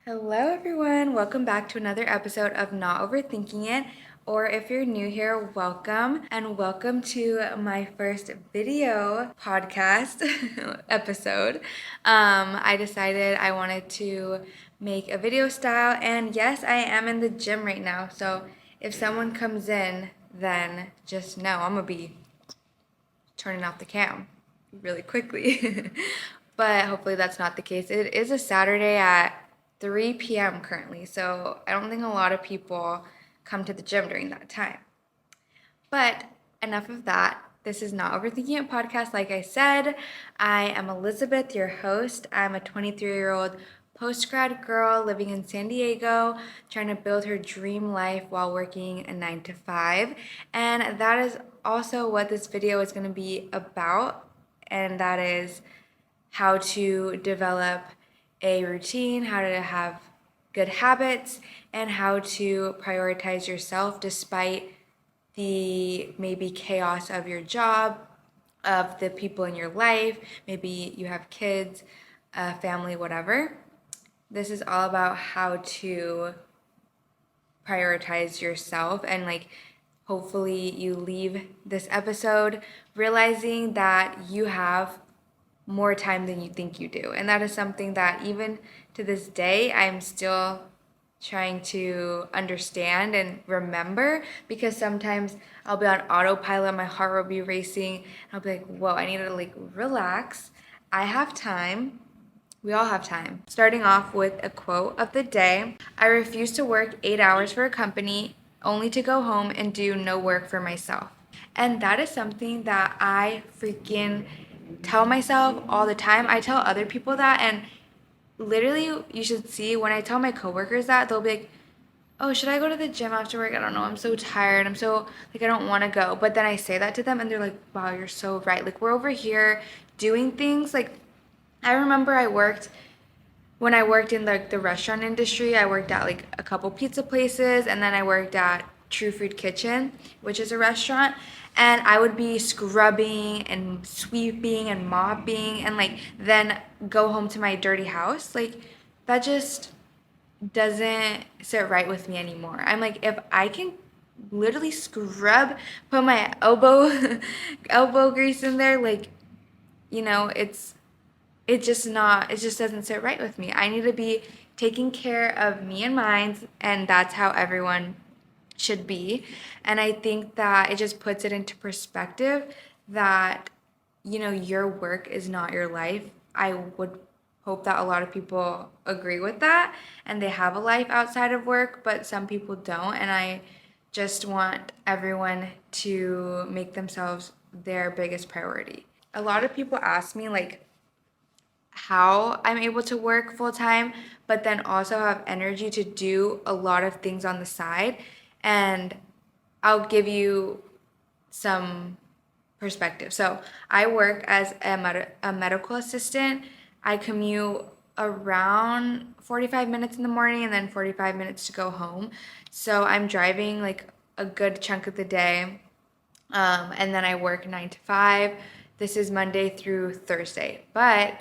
Hello, everyone. Welcome back to another episode of Not Overthinking It. Or if you're new here, welcome and welcome to my first video podcast episode. I decided I wanted to make a video style, and yes, I am in the gym right now. So if someone comes in, then just know I'm gonna be turning off the cam really quickly. But hopefully that's not the case. It is a Saturday at 3 p.m. currently, so I don't think a lot of people come to the gym during that time. But enough of that. This is Not Overthinking It podcast. Like I said, I am Elizabeth, your host. I'm a 23-year-old post-grad girl living in San Diego, trying to build her dream life while working a 9 to 5. And that is also what this video is going to be about, and that is how to develop a routine, how to have good habits, and how to prioritize yourself despite the maybe chaos of your job, of the people in your life. Maybe you have kids, family, whatever. This is all about how to prioritize yourself, and hopefully you leave this episode realizing that you have more time than you think you do. And that is something that even to this day, I'm still trying to understand and remember, because sometimes I'll be on autopilot, my heart will be racing, and I'll be like, whoa, I need to relax. I have time. We all have time. Starting off with a quote of the day: I refuse to work 8 hours for a company only to go home and do no work for myself. And that is something that I freaking tell myself all the time. I tell other people that, and literally you should see when I tell my coworkers that, they'll be like, oh, should I go to the gym after work? I don't know. I'm so tired. I'm so, I don't want to go. But then I say that to them and they're like, wow, you're so right. We're over here doing things. I remember when I worked in the restaurant industry, I worked at a couple pizza places, and then I worked at True Food Kitchen, which is a restaurant, and I would be scrubbing and sweeping and mopping and then go home to my dirty house. That just doesn't sit right with me anymore. I'm like, if I can literally scrub, put my elbow grease in there, it just doesn't sit right with me. I need to be taking care of me and mine, and that's how everyone should be. And I think that it just puts it into perspective that, your work is not your life. I would hope that a lot of people agree with that and they have a life outside of work, but some people don't. And I just want everyone to make themselves their biggest priority. A lot of people ask me, how I'm able to work full time, but then also have energy to do a lot of things on the side. And I'll give you some perspective. So I work as a medical assistant. I commute around 45 minutes in the morning and then 45 minutes to go home. So I'm driving a good chunk of the day. And then I work 9 to 5. This is Monday through Thursday. But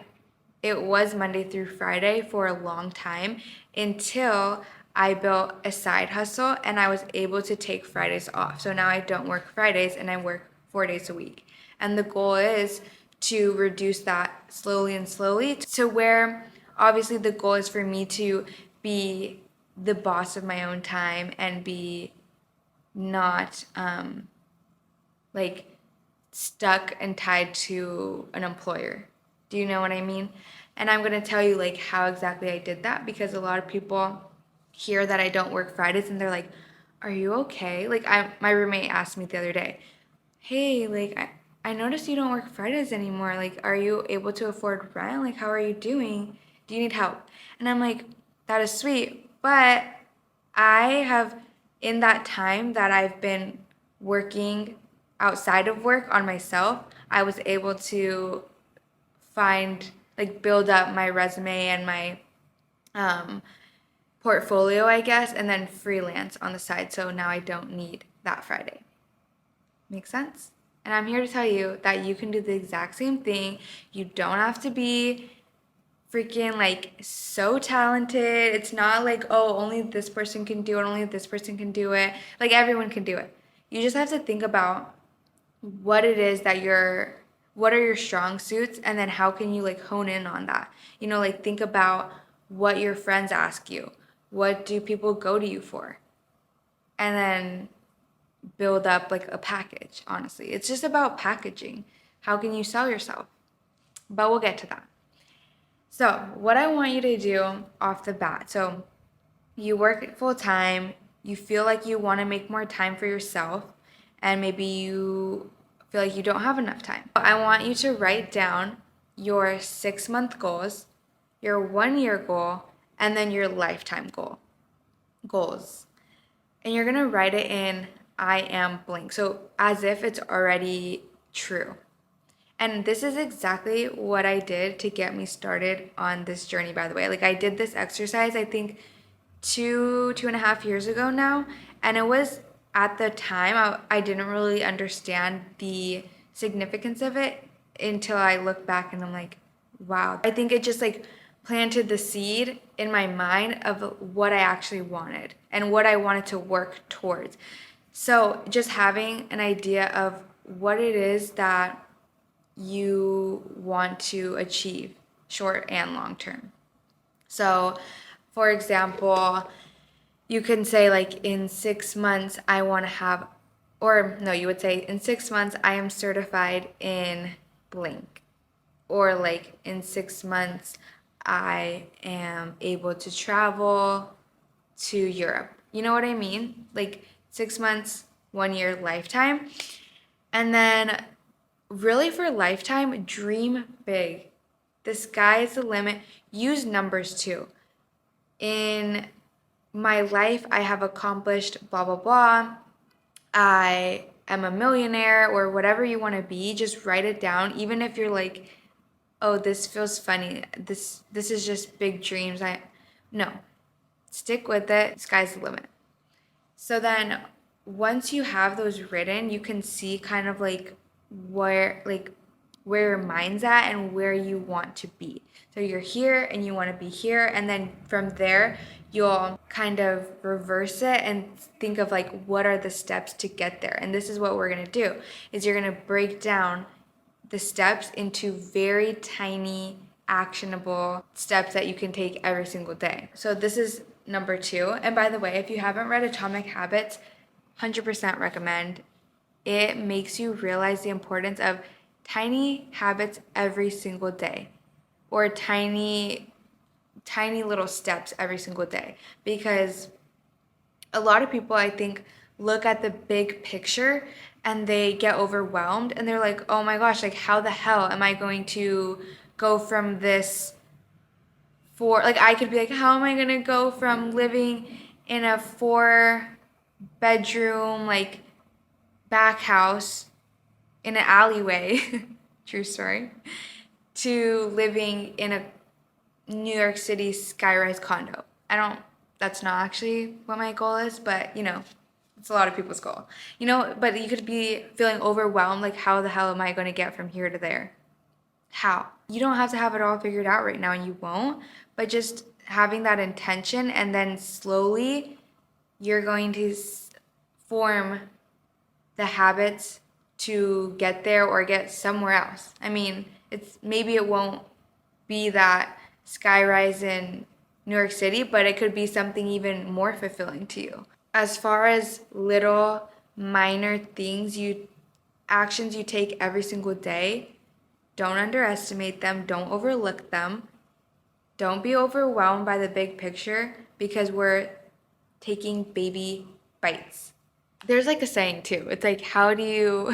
it was Monday through Friday for a long time until I built a side hustle and I was able to take Fridays off. So now I don't work Fridays and I work 4 days a week. And the goal is to reduce that slowly and slowly to where obviously the goal is for me to be the boss of my own time and be not stuck and tied to an employer. Do you know what I mean? And I'm going to tell you how exactly I did that, because a lot of people hear that I don't work Fridays and they're like, are you okay? My roommate asked me the other day, hey, I noticed you don't work Fridays anymore. Are you able to afford rent? How are you doing? Do you need help? And I'm like, that is sweet. But I have, in that time that I've been working outside of work on myself, I was able to build up my resume and my portfolio, I guess, and then freelance on the side. So now I don't need that Friday. Make sense? And I'm here to tell you that you can do the exact same thing. You don't have to be freaking like so talented. It's not like, oh, only this person can do it, only this person can do it. Like everyone can do it. You just have to think about what it is that what are your strong suits, and then how can you like hone in on that. Like think about what your friends ask you. What do people go to you for? And then build up like a package, honestly. It's just about packaging. How can you sell yourself? But we'll get to that. So, what I want you to do off the bat. So, you work full time, you feel like you want to make more time for yourself, and maybe you feel like you don't have enough time. I want you to write down your 6-month goals, your 1-year goal, and then your lifetime goals. And you're going to write it in I am blank. So as if it's already true. And this is exactly what I did to get me started on this journey, by the way. Like I did this exercise, I think 2.5 years ago now. And it was at the time, I didn't really understand the significance of it until I look back and I'm like, wow. I think it just like planted the seed in my mind of what I actually wanted and what I wanted to work towards. So just having an idea of what it is that you want to achieve, short and long term. So, for example, you can say like in 6 months I want to have, or no, you would say in 6 months I am certified in blank, or like in 6 months I am able to travel to Europe. You know what I mean? Like 6 months, 1 year, lifetime. And then really for lifetime, dream big. The sky is the limit. Use numbers too. In my life, I have accomplished blah, blah, blah. I am a millionaire, or whatever you want to be. Just write it down. Even if you're like, oh, this feels funny. This is just big dreams. No. Stick with it. Sky's the limit. So then once you have those written, you can see kind of like where your mind's at and where you want to be. So you're here and you want to be here, and then from there you'll kind of reverse it and think of like what are the steps to get there. And this is what we're going to do, is you're going to break down the steps into very tiny actionable steps that you can take every single day. So this is number 2. And by the way, if you haven't read Atomic Habits, 100% recommend. It makes you realize the importance of tiny habits every single day, or tiny little steps every single day. Because a lot of people, I think, look at the big picture and they get overwhelmed and they're like, oh my gosh, like how the hell am I going to go from this like I could be like, how am I going to go from living in a 4-bedroom like back house in an alleyway, true story, to living in a New York City skyrise condo. That's not actually what my goal is, but it's a lot of people's goal. But you could be feeling overwhelmed, like how the hell am I going to get from here to there? How? You don't have to have it all figured out right now, and you won't, but just having that intention, and then slowly you're going to form the habits to get there or get somewhere else. I mean, maybe it won't be that skyrise in New York City, but it could be something even more fulfilling to you. As far as little minor things, actions you take every single day, don't underestimate them, don't overlook them. Don't be overwhelmed by the big picture, because we're taking baby bites. There's like a saying too. It's like, how do you,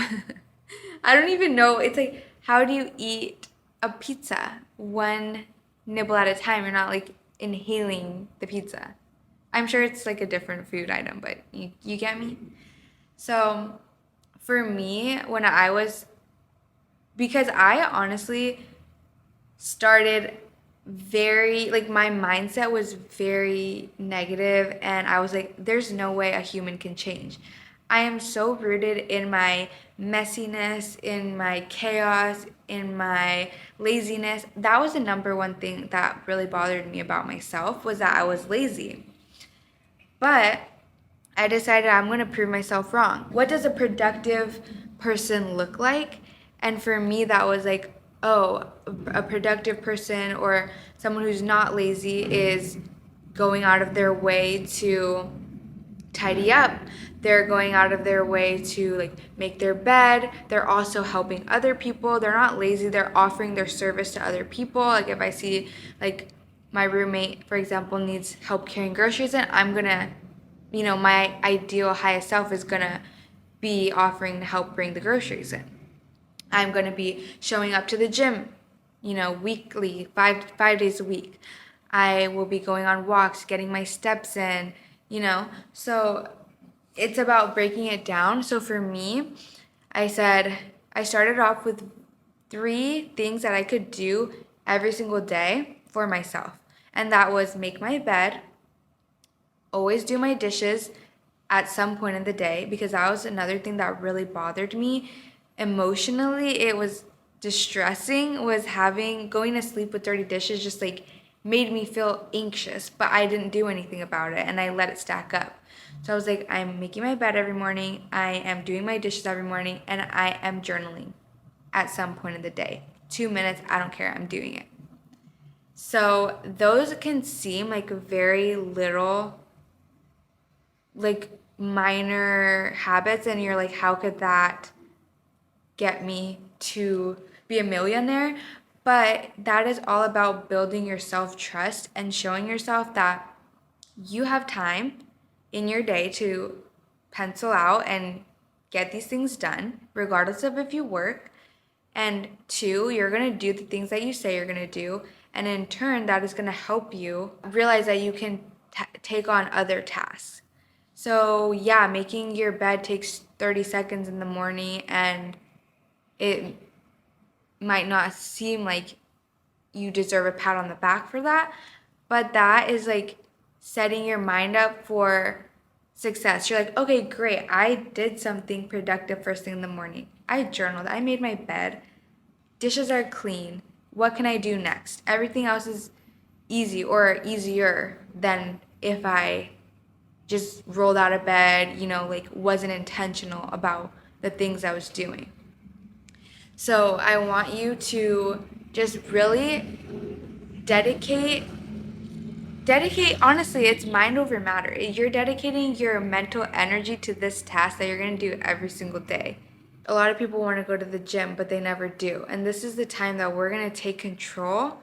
I don't even know. It's like, how do you eat a pizza one nibble at a time? You're not like inhaling the pizza. I'm sure it's like a different food item, but you get me? So for me, because I honestly started my mindset was very negative, and I was like, there's no way a human can change. I am so rooted in my messiness, in my chaos, in my laziness. That was the number one thing that really bothered me about myself, was that I was lazy. But I decided I'm going to prove myself wrong. What does a productive person look like? And for me, that was like, oh, a productive person or someone who's not lazy is going out of their way to tidy up. They're going out of their way to like make their bed. They're also helping other people. They're not lazy. They're offering their service to other people. Like if I see like my roommate, for example, needs help carrying groceries in, I'm gonna, my ideal highest self is gonna be offering to help bring the groceries in. I'm gonna be showing up to the gym, weekly, five days a week. I will be going on walks, getting my steps in, So it's about breaking it down. So for me, I started off with 3 things that I could do every single day for myself. And that was make my bed, always do my dishes at some point in the day, because that was another thing that really bothered me emotionally. It was distressing, was going to sleep with dirty dishes just like made me feel anxious, but I didn't do anything about it and I let it stack up. So I was like, I'm making my bed every morning, I am doing my dishes every morning, and I am journaling at some point in the day. 2 minutes, I don't care, I'm doing it. So those can seem like very little, like minor habits, and you're like, how could that get me to be a millionaire? But that is all about building your self-trust and showing yourself that you have time in your day to pencil out and get these things done, regardless of if you work. And 2, you're going to do the things that you say you're going to do. And in turn, that is going to help you realize that you can take on other tasks. So yeah, making your bed takes 30 seconds in the morning, and it might not seem like you deserve a pat on the back for that, but that is like setting your mind up for success. You're like, okay, great, I did something productive first thing in the morning. I journaled, I made my bed, dishes are clean. What can I do next? Everything else is easy or easier than if I just rolled out of bed, like wasn't intentional about the things I was doing. So I want you to just really dedicate, honestly, it's mind over matter. You're dedicating your mental energy to this task that you're going to do every single day. A lot of people want to go to the gym, but they never do. And this is the time that we're going to take control.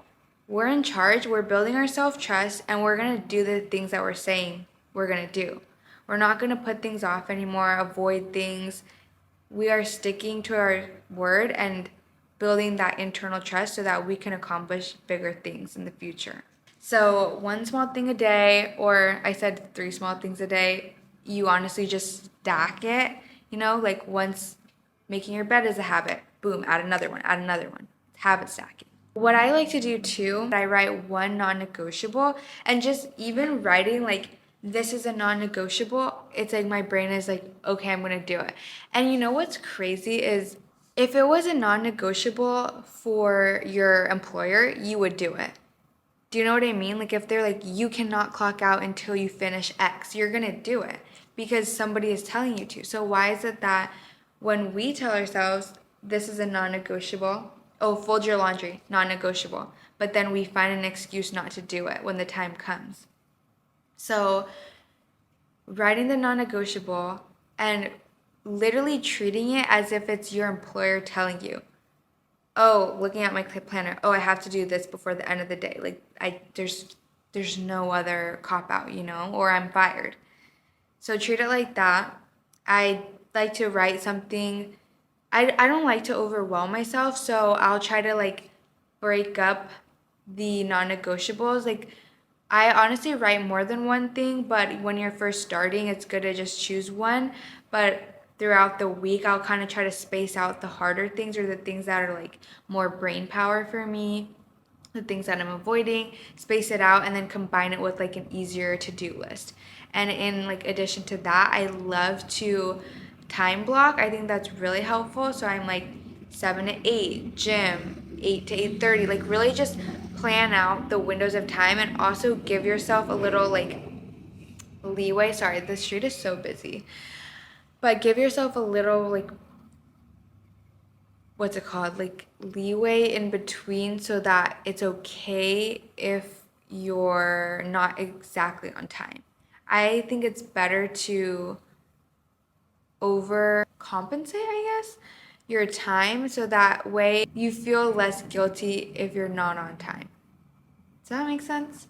We're in charge. We're building our self-trust, and we're going to do the things that we're saying we're going to do. We're not going to put things off anymore, avoid things. We are sticking to our word and building that internal trust so that we can accomplish bigger things in the future. So 1 small thing a day, or I said 3 small things a day, you honestly just stack it, like once making your bed is a habit, boom, add another one, habit stacking. What I like to do too, I write 1 non-negotiable, and just even writing like, this is a non-negotiable, it's like my brain is like, okay, I'm gonna do it. And you know what's crazy is, if it was a non-negotiable for your employer, you would do it. Do you know what I mean? Like if they're like, you cannot clock out until you finish X, you're gonna do it because somebody is telling you to. So why is it that when we tell ourselves this is a non-negotiable, oh, fold your laundry, non-negotiable, but then we find an excuse not to do it when the time comes? So writing the non-negotiable and literally treating it as if it's your employer telling you, oh, looking at my planner, oh, I have to do this before the end of the day. Like there's no other cop out, or I'm fired. So treat it like that. I like to write something. I don't like to overwhelm myself, so I'll try to like break up the non-negotiables. Like I honestly write more than 1 thing, but when you're first starting, it's good to just choose 1. But throughout the week, I'll kind of try to space out the harder things or the things that are like more brain power for me. the things that I'm avoiding, space it out, and then combine it with like an easier to-do list. And in like addition to that, I love to time block. I think that's really helpful. So I'm like 7 to 8 gym, 8 to 8:30, like really just plan out the windows of time and also give yourself a little like leeway. Sorry, the street is so busy. But give yourself a little like, what's it called, like leeway in between, so that it's okay if you're not exactly on time. I think it's better to overcompensate, I guess, your time, so that way you feel less guilty if you're not on time. Does that make sense?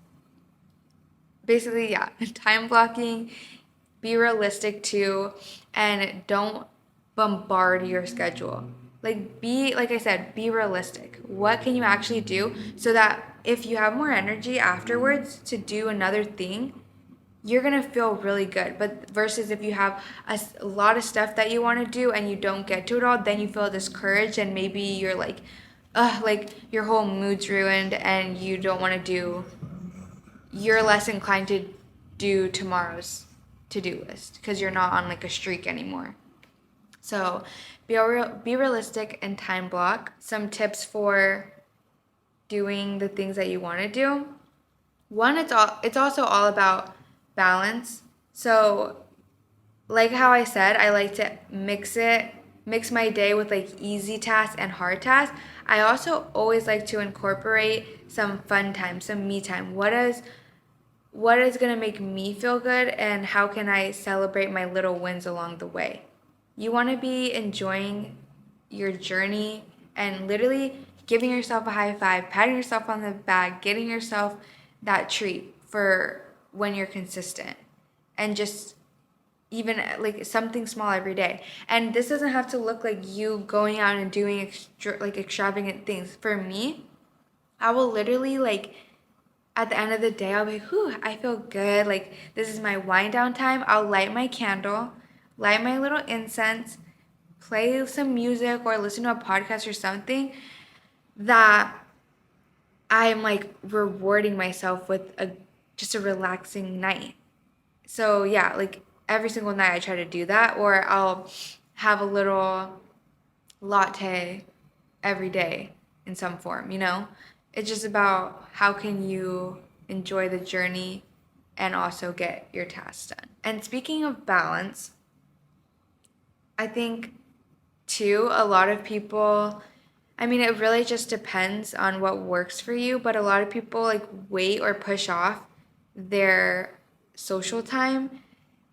Basically, yeah, time blocking, be realistic too, and don't bombard your schedule. Like I said, be realistic. What can you actually do, so that if you have more energy afterwards to do another thing, you're gonna feel really good. But versus if you have a lot of stuff that you want to do and you don't get to it all, then you feel discouraged and maybe you're like, ugh, like your whole mood's ruined and you don't want to do, you're less inclined to do tomorrow's to-do list because you're not on like a streak anymore. So be realistic and time block. Some tips for doing the things that you want to do. One, it's also all about balance. So like how I said, I like to mix my day with like easy tasks and hard tasks. I also always like to incorporate some fun time, some me time. What is going to make me feel good, and how can I celebrate my little wins along the way? You want to be enjoying your journey and literally giving yourself a high five, patting yourself on the back, getting yourself that treat for when you're consistent, and just even like something small every day. And this doesn't have to look like you going out and doing extravagant things. For me, I will literally like at the end of the day, I'll be like, whew, I feel good. Like, this is my wind down time. I'll light my candle, light my little incense, play some music or listen to a podcast or something that I'm like rewarding myself with just a relaxing night. So yeah, like every single night I try to do that, or I'll have a little latte every day in some form, you know? It's just about how can you enjoy the journey and also get your tasks done. And speaking of balance, I think too, a lot of people, I mean, it really just depends on what works for you, but a lot of people like wait or push off their social time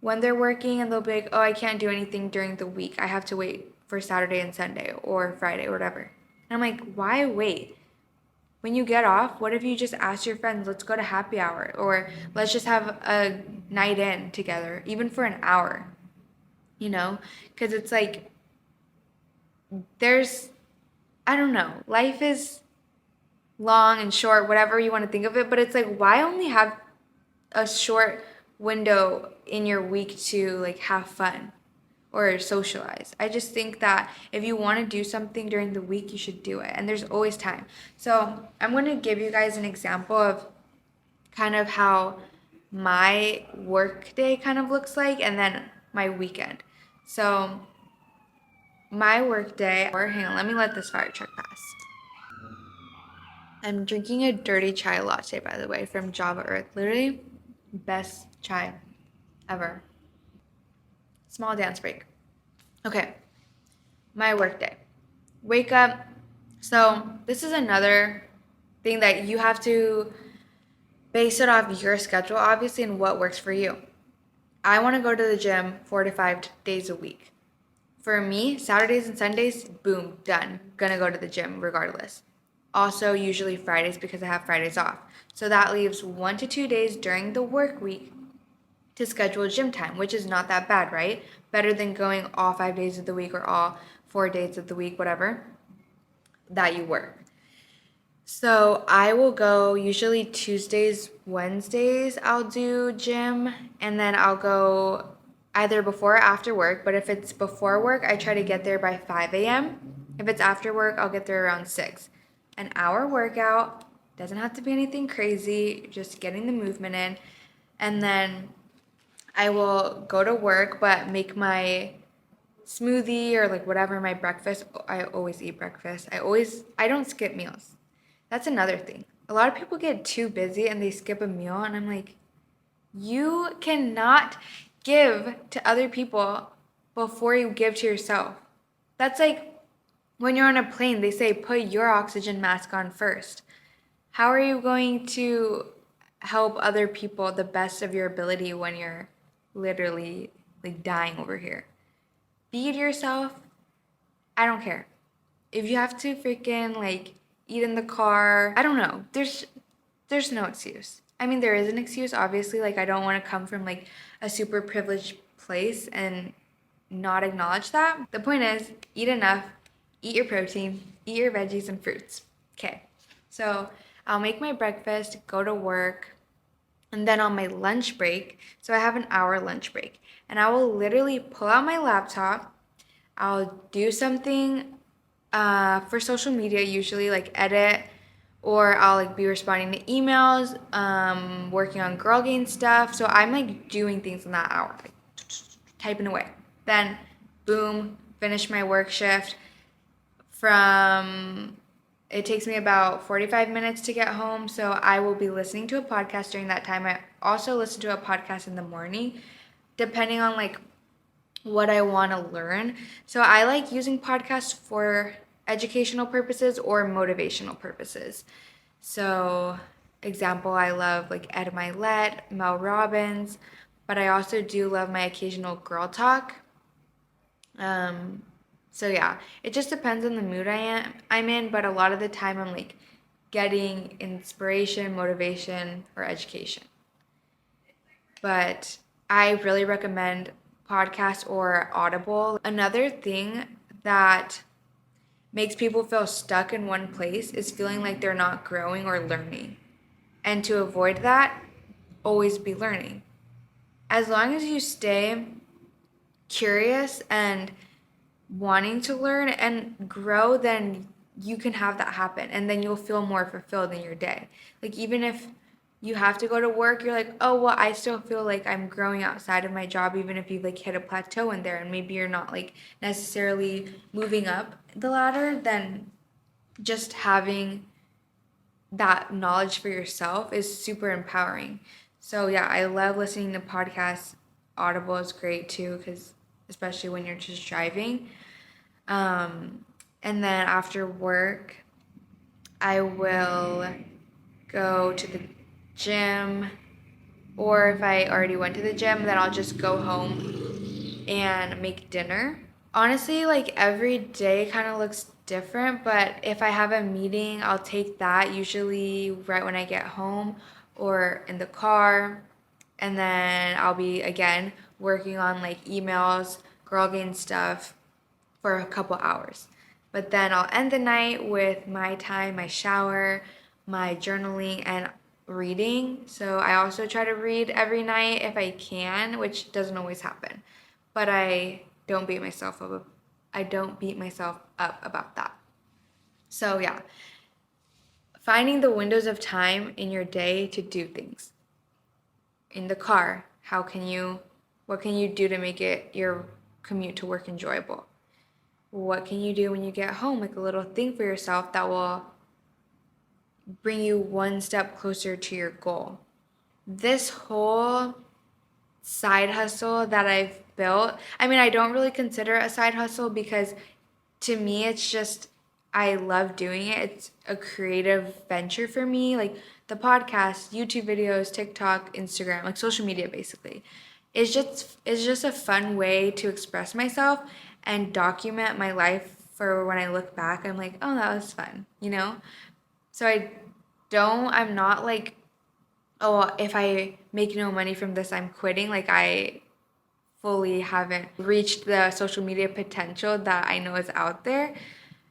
when they're working, and they'll be like, oh, I can't do anything during the week. I have to wait for Saturday and Sunday or Friday or whatever. And I'm like, why wait? When you get off, what if you just ask your friends, let's go to happy hour, or let's just have a night in together, even for an hour, you know? Because it's like, I don't know, life is long and short, whatever you want to think of it, but it's like, why only have a short window in your week to like have fun or socialize? I just think that if you want to do something during the week, you should do it, and there's always time. So I'm going to give you guys an example of kind of how my work day kind of looks like, and then my weekend. So my work day, or hang on, let me let this fire truck pass. I'm drinking a dirty chai latte, by the way, from Java Earth. Literally best chai ever. Small dance break. Okay, my work day. Wake up. So this is another thing that you have to base it off your schedule, obviously, and what works for you. I want to go to the gym 4 to 5 days a week. For me, Saturdays and Sundays, boom, done. Gonna go to the gym regardless. Also, usually Fridays because I have Fridays off. So that leaves 1 to 2 days during the work week to schedule gym time, which is not that bad, right? Better than going all 5 days of the week or all 4 days of the week, whatever, that you work. So I will go usually Tuesdays, Wednesdays, I'll do gym, and then I'll go either before or after work. But if it's before work, I try to get there by 5 a.m. If it's after work, I'll get there around 6. An hour workout, Doesn't have to be anything crazy, just getting the movement in. And then I will go to work, but make my smoothie or like whatever my breakfast. I always eat breakfast. I don't skip meals. That's another thing. A lot of people get too busy and they skip a meal, and I'm like, you cannot give to other people before you give to yourself. That's like when you're on a plane, they say put your oxygen mask on first. How are you going to help other people the best of your ability when you're literally like dying over here? Feed yourself. I don't care. If you have to freaking like eat in the car, I don't know. There's no excuse. I mean, there is an excuse, obviously. Like, I don't want to come from like a super privileged place and not acknowledge that. The point is, eat enough, eat your protein, eat your veggies and fruits. Okay. So I'll make my breakfast, go to work, and then on my lunch break, so I have an hour lunch break, and I will literally pull out my laptop. I'll do something for social media, usually like edit, or I'll like be responding to emails, working on Girl Gain stuff. So I'm like doing things in that hour, like typing away. Then, boom, finish my work shift. It takes me about 45 minutes to get home, so I will be listening to a podcast during that time. I also listen to a podcast in the morning, depending on like what I want to learn. So I like using podcasts for educational purposes or motivational purposes. So, example, I love like Ed Milet, Mel Robbins, but I also do love my occasional girl talk. So yeah, it just depends on the mood I'm in, but a lot of the time I'm like getting inspiration, motivation, or education. But I really recommend podcast or Audible. Another thing that makes people feel stuck in one place is feeling like they're not growing or learning. And to avoid that, always be learning. As long as you stay curious and wanting to learn and grow, then you can have that happen, and then you'll feel more fulfilled in your day. Like, even if you have to go to work, you're like, oh well, I still feel like I'm growing outside of my job, even if you've like hit a plateau in there and maybe you're not like necessarily moving up the ladder. Then just having that knowledge for yourself is super empowering. So yeah, I love listening to podcasts. Audible is great too, because especially when you're just driving. And then after work, I will go to the gym, or if I already went to the gym, then I'll just go home and make dinner. Honestly, like every day kind of looks different, but if I have a meeting, I'll take that usually right when I get home or in the car. And then I'll be again working on like emails, Girl Gain stuff for a couple hours. But then I'll end the night with my time, my shower, my journaling, and reading. So I also try to read every night if I can, which doesn't always happen. But I don't beat myself up. I don't beat myself up about that. So yeah, finding the windows of time in your day to do things. In the car, what can you do to make it your commute to work enjoyable? What can you do when you get home, like a little thing for yourself that will bring you one step closer to your goal? This whole side hustle that I've built, I mean, I don't really consider it a side hustle because to me, it's just, I love doing it. It's a creative venture for me. Like the podcast, YouTube videos, TikTok, Instagram, like social media basically. It's just a fun way to express myself and document my life for when I look back. I'm like, oh, that was fun, you know? So I'm not like, oh, if I make no money from this, I'm quitting. Like I fully haven't reached the social media potential that I know is out there,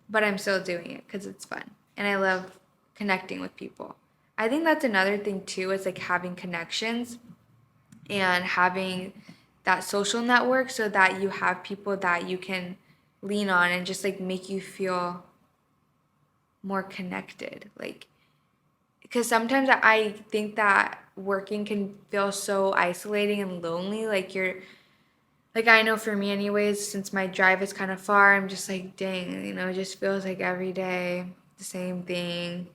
but I'm still doing it because it's fun and I love connecting with people. I think that's another thing too, is like having connections and having that social network so that you have people that you can lean on and just like make you feel more connected. Like because sometimes I think that working can feel so isolating and lonely. Like I know for me anyways, since my drive is kind of far, I'm just like, dang, it just feels like every day the same thing,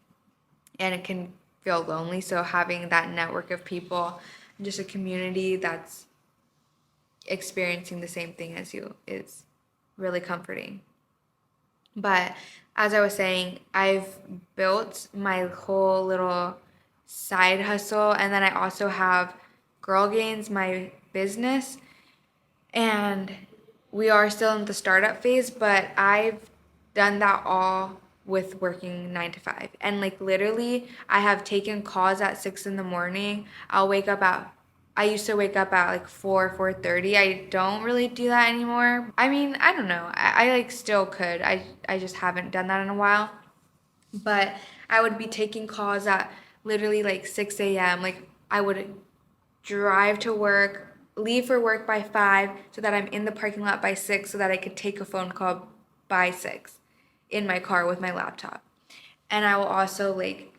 and it can feel lonely. So having that network of people and just a community that's experiencing the same thing as you is really comforting. But as I was saying, I've built my whole little side hustle, and then I also have Girl Gains, my business, and we are still in the startup phase, but I've done that all with working 9 to 5. And like literally, I have taken calls at 6 in the morning. I used to wake up at like 4:30. I don't really do that anymore. I mean, I don't know. I like still could. I just haven't done that in a while. But I would be taking calls at literally like 6 a.m. Like I would drive to work, leave for work by 5 so that I'm in the parking lot by 6 so that I could take a phone call by 6 in my car with my laptop. And I will also like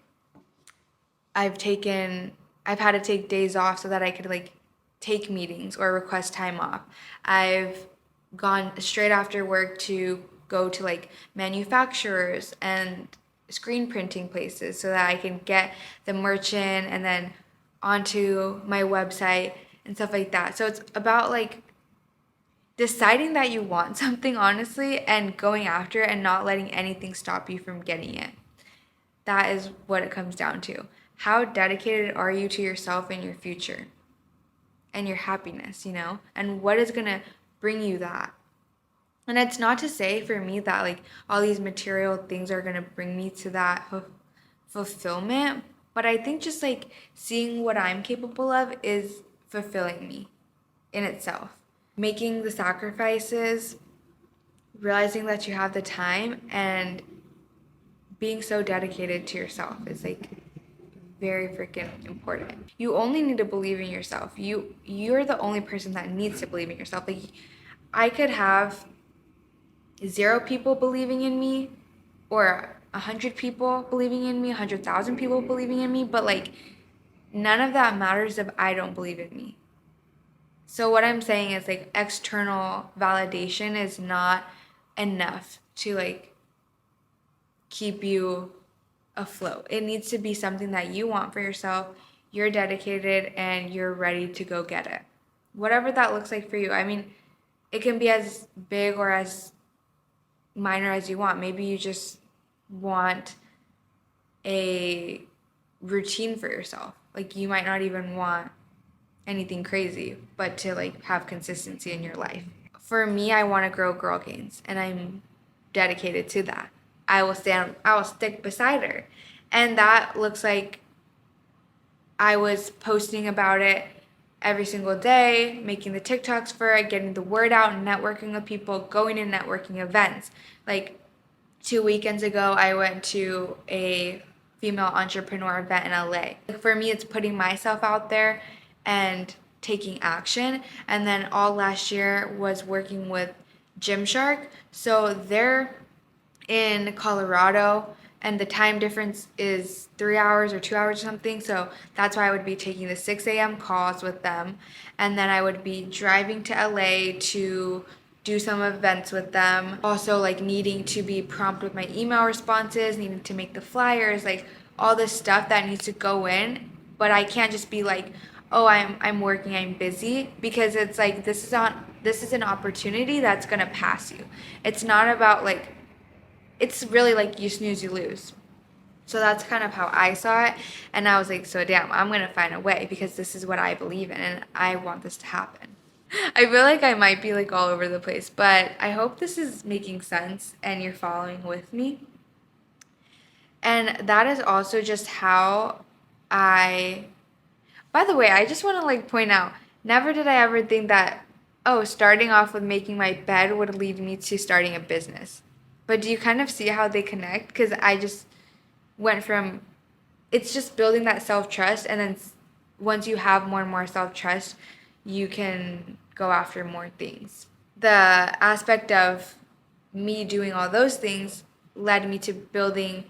I've taken I've had to take days off so that I could like take meetings or request time off. I've gone straight after work to go to like manufacturers and screen printing places so that I can get the merch in and then onto my website and stuff like that. So it's about like deciding that you want something honestly and going after it and not letting anything stop you from getting it. That is what it comes down to. How dedicated are you to yourself and your future and your happiness, And what is going to bring you that? And it's not to say for me that like all these material things are going to bring me to that fulfillment, but I think just like seeing what I'm capable of is fulfilling me in itself. Making the sacrifices, realizing that you have the time, and being so dedicated to yourself is like very freaking important. You only need to believe in yourself. You're the only person that needs to believe in yourself. Like I could have 0 people believing in me, or 100 people believing in me, 100,000 people believing in me, but like none of that matters if I don't believe in me. So what I'm saying is like external validation is not enough to like keep you afloat. It needs to be something that you want for yourself, you're dedicated, and you're ready to go get it. Whatever that looks like for you. I mean, it can be as big or as minor as you want. Maybe you just want a routine for yourself. Like you might not even want anything crazy, but to like have consistency in your life. For me, I want to grow Girl Gains, and I'm dedicated to that. I will stick beside her. And that looks like I was posting about it every single day, making the TikToks for it, getting the word out, networking with people, going to networking events. Like 2 weekends ago, I went to a female entrepreneur event in LA. Like for me, it's putting myself out there and taking action. And then all last year was working with Gymshark. So they're in Colorado, and the time difference is 3 hours or 2 hours or something. So that's why I would be taking the 6 a.m. calls with them. And then I would be driving to LA to do some events with them. Also, like needing to be prompt with my email responses, needing to make the flyers, like all this stuff that needs to go in. But I can't just be like, oh, I'm working, I'm busy, because it's like this is an opportunity that's gonna pass you. It's not about like, it's really like you snooze, you lose. So that's kind of how I saw it. And I was like, so damn, I'm going to find a way because this is what I believe in and I want this to happen. I feel like I might be like all over the place, but I hope this is making sense and you're following with me. And that is also just how by the way, I just want to like point out, never did I ever think that, oh, starting off with making my bed would lead me to starting a business. But do you kind of see how they connect? Because I just went from, it's just building that self-trust, and then once you have more and more self-trust, you can go after more things. The aspect of me doing all those things led me to building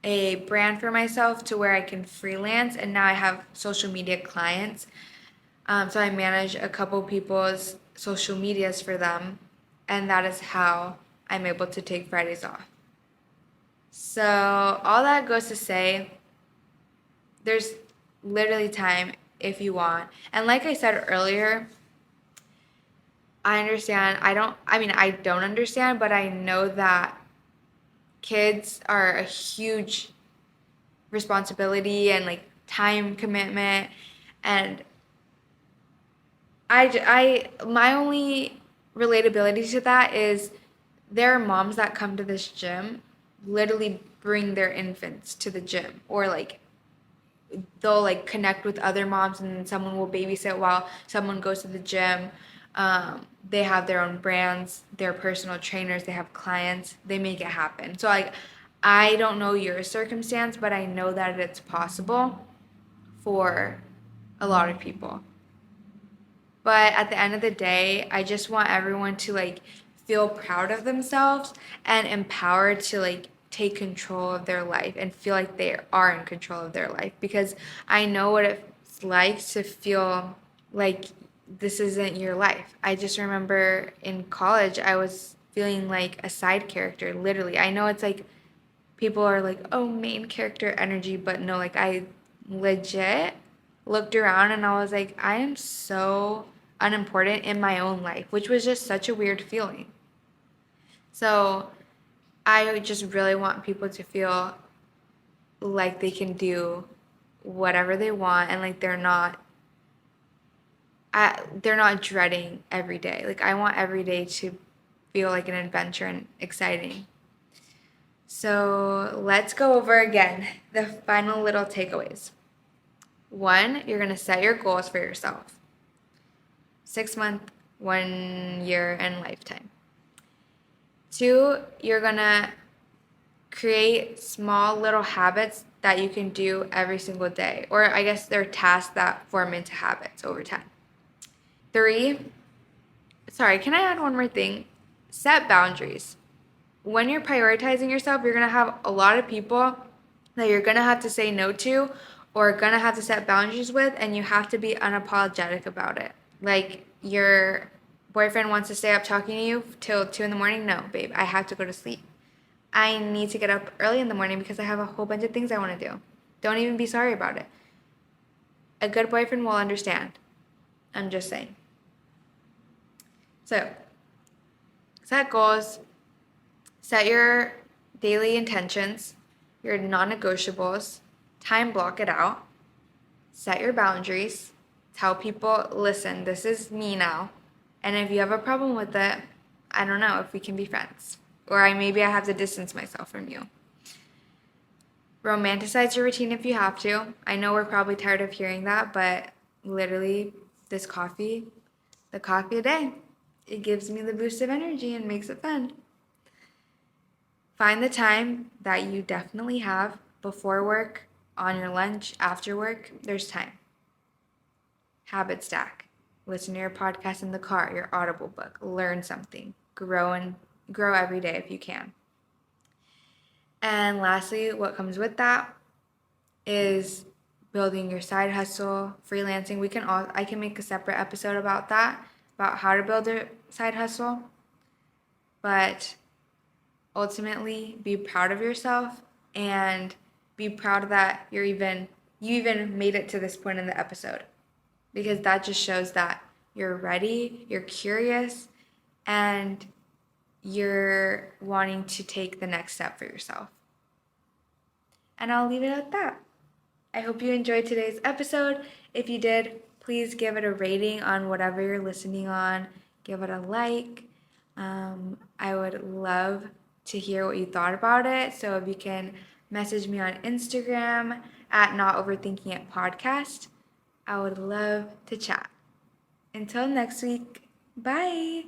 a brand for myself to where I can freelance, and now I have social media clients. So I manage a couple people's social medias for them, and that is how I'm able to take Fridays off. So all that goes to say, there's literally time if you want. And like I said earlier, I understand. I don't understand, but I know that kids are a huge responsibility and like time commitment. And my only relatability to that is there are moms that come to this gym, literally bring their infants to the gym, or like they'll like connect with other moms and then someone will babysit while someone goes to the gym. They have their own brands, they're personal trainers, they have clients, they make it happen. So like I don't know your circumstance, but I know that it's possible for a lot of people. But at the end of the day, I just want everyone to like feel proud of themselves and empowered to like take control of their life and feel like they are in control of their life, because I know what it's like to feel like this isn't your life. I just remember in college I was feeling like a side character, literally. I know it's like people are like, "Oh, main character energy," but no, like I legit looked around and I was like, I am so unimportant in my own life, which was just such a weird feeling. So I just really want people to feel like they can do whatever they want and like they're not dreading every day. Like I want every day to feel like an adventure and exciting. So let's go over again the final little takeaways. 1, you're going to set your goals for yourself. 6 month, 1 year, and lifetime. 2, you're going to create small little habits that you can do every single day. Or I guess they're tasks that form into habits over time. 3, sorry, can I add one more thing? Set boundaries. When you're prioritizing yourself, you're going to have a lot of people that you're going to have to say no to or going to have to set boundaries with, and you have to be unapologetic about it. Like your boyfriend wants to stay up talking to you till 2 in the morning. No, babe, I have to go to sleep. I need to get up early in the morning because I have a whole bunch of things I want to do. Don't even be sorry about it. A good boyfriend will understand. I'm just saying. So, set goals, set your daily intentions, your non-negotiables, time block it out, set your boundaries, tell people, listen, this is me now, and if you have a problem with it, I don't know if we can be friends, or maybe I have to distance myself from you. Romanticize your routine if you have to. I know we're probably tired of hearing that, but literally the coffee a day, it gives me the boost of energy and makes it fun. Find the time that you definitely have before work, on your lunch, after work. There's time. Habit stack. Listen to your podcast in the car, your Audible book. Learn something. Grow every day if you can. And lastly, what comes with that is building your side hustle, freelancing. I can make a separate episode about that, about how to build a side hustle. But ultimately, be proud of yourself and be proud that you even made it to this point in the episode, because that just shows that you're ready, you're curious, and you're wanting to take the next step for yourself. And I'll leave it at that. I hope you enjoyed today's episode. If you did, please give it a rating on whatever you're listening on. Give it a like. I would love to hear what you thought about it. So if you can message me on Instagram at Not Overthinking It Podcast, I would love to chat. Until next week, bye.